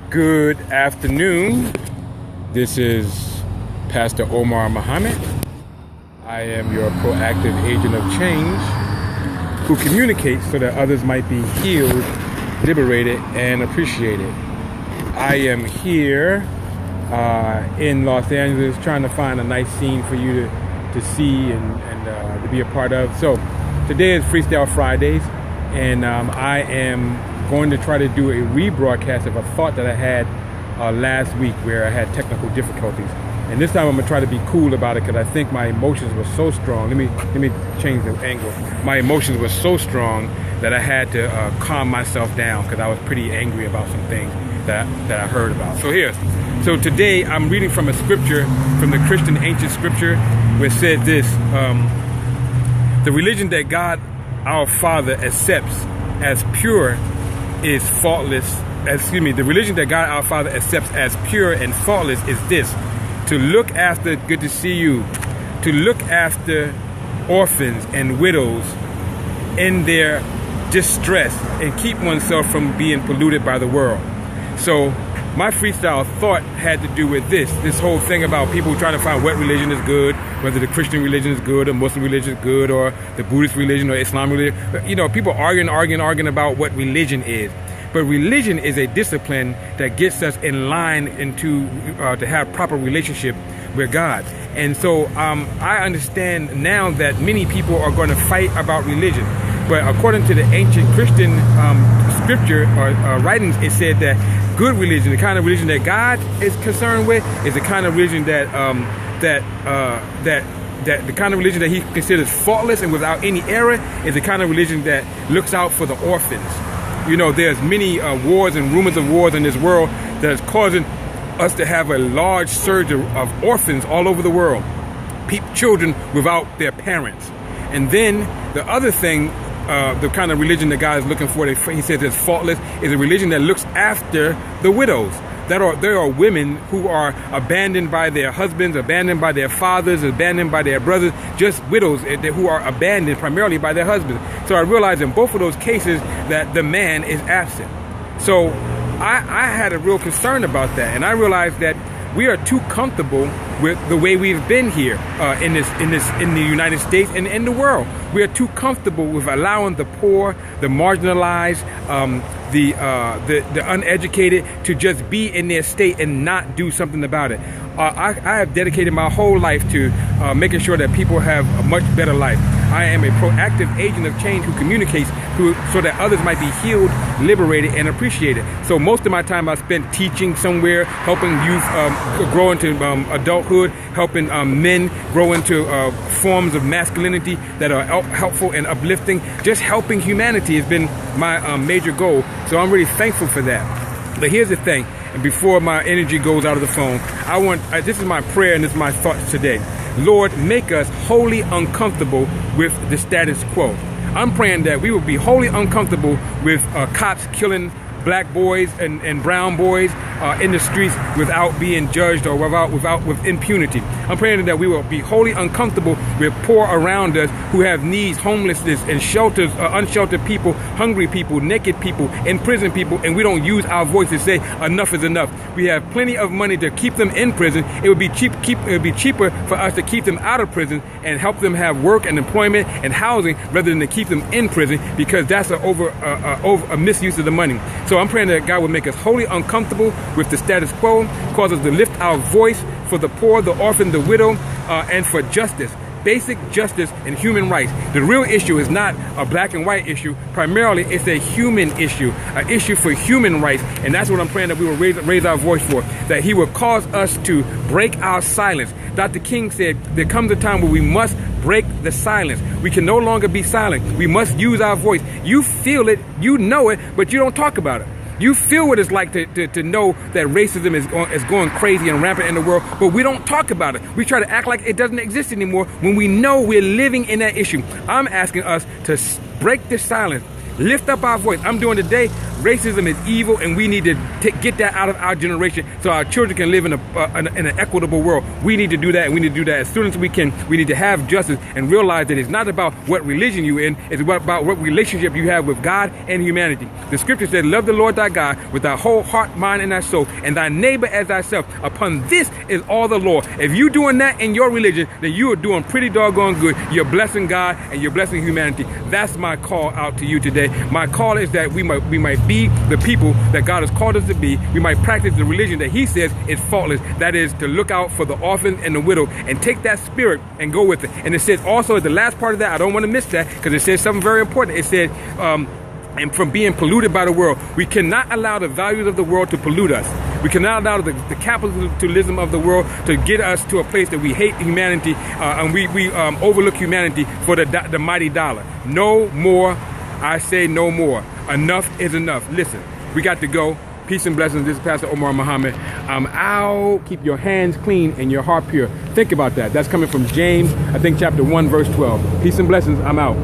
Good afternoon. This is Pastor Omar Muhammad. I am your proactive agent of change who communicates so that others might be healed, liberated, and appreciated. I am here in Los Angeles trying to find a nice scene for you to see and to be a part of. So today is Freestyle Fridays, and I am going to try to do a rebroadcast of a thought that I had last week where I had technical difficulties. And this time I'm gonna try to be cool about it because I think my emotions were so strong. Let me change the angle. My emotions were so strong that I had to calm myself down because I was pretty angry about some things that I heard about. So today I'm reading from a scripture, from the Christian ancient scripture, where it said this: the religion that God our Father accepts as pure is faultless. The religion that God our Father accepts as pure and faultless is this: to look after, good to see you, to look after orphans and widows in their distress and keep oneself from being polluted by the world. So my freestyle thought had to do with this whole thing about people trying to find what religion is good, whether the Christian religion is good or Muslim religion is good or the Buddhist religion or Islam religion. You know, people arguing about what religion is. But religion is a discipline that gets us in line to have proper relationship with God. And so I understand now that many people are going to fight about religion. But according to the ancient Christian scripture or writings, it said that good religion, the kind of religion that God is concerned with, is the kind of religion that the kind of religion that he considers faultless and without any error is the kind of religion that looks out for the orphans. You know, there's many wars and rumors of wars in this world that is causing us to have a large surge of orphans all over the world, children without their parents. And then the other thing, the kind of religion that God is looking for, he says is faultless, is a religion that looks after the widows. There are women who are abandoned by their husbands, abandoned by their fathers, abandoned by their brothers, just widows who are abandoned primarily by their husbands. So I realized in both of those cases that the man is absent. So I had a real concern about that, and I realized that we are too comfortable with the way we've been here in the United States and in the world. We are too comfortable with allowing the poor, the marginalized, the uneducated to just be in their state and not do something about it. I have dedicated my whole life to making sure that people have a much better life. I am a proactive agent of change who communicates so that others might be healed, liberated, and appreciated. So most of my time I spent teaching somewhere, helping youth grow into adulthood, helping men grow into forms of masculinity that are helpful and uplifting. Just helping humanity has been my major goal. So I'm really thankful for that. But here's the thing, and before my energy goes out of the phone, this is my prayer and this is my thoughts today. Lord, make us wholly uncomfortable with the status quo. I'm praying that we will be wholly uncomfortable with cops killing black boys and brown boys in the streets without being judged or with impunity. I'm praying that we will be wholly uncomfortable with poor around us who have needs, homelessness, and shelters, unsheltered people, hungry people, naked people, in prison people, and we don't use our voice to say enough is enough. We have plenty of money to keep them in prison. It would be cheaper for us to keep them out of prison and help them have work and employment and housing rather than to keep them in prison, because that's a misuse of the money. So I'm praying that God will make us wholly uncomfortable with the status quo, cause us to lift our voice for the poor, the orphan, the widow, and for justice. Basic justice and human rights. The real issue is not a black and white issue. Primarily, it's a human issue, an issue for human rights. And that's what I'm praying that we will raise our voice for, that he will cause us to break our silence. Dr. King said there comes a time where we must break the silence. We can no longer be silent. We must use our voice. You feel it, you know it, but you don't talk about it. You feel what it's like to know that racism is going crazy and rampant in the world, but we don't talk about it. We try to act like it doesn't exist anymore when we know we're living in that issue. I'm asking us to break this silence. lift up our voice. I'm doing today, racism is evil, and we need to get that out of our generation so our children can live in an equitable world. We need to do that, and we need to do that as soon as we can. We need to have justice and realize that it's not about what religion you're in, it's about what relationship you have with God and humanity. The scripture says, love the Lord thy God with thy whole heart, mind, and thy soul, and thy neighbor as thyself. Upon this is all the law. If you're doing that in your religion, then you are doing pretty doggone good. You're blessing God and you're blessing humanity. That's my call out to you today. My call is that we might be the people that God has called us to be. We might practice the religion that he says is faultless. That is to look out for the orphan and the widow and take that spirit and go with it. And it says also at the last part of that, I don't want to miss that because it says something very important. It said, and from being polluted by the world. We cannot allow the values of the world to pollute us. We cannot allow the capitalism of the world to get us to a place that we hate humanity and we overlook humanity for the mighty dollar. No more. I say no more. Enough is enough. Listen, we got to go. Peace and blessings. This is Pastor Omar Muhammad. I'm out. Keep your hands clean and your heart pure. Think about that. That's coming from James, I think chapter 1, verse 12. Peace and blessings. I'm out.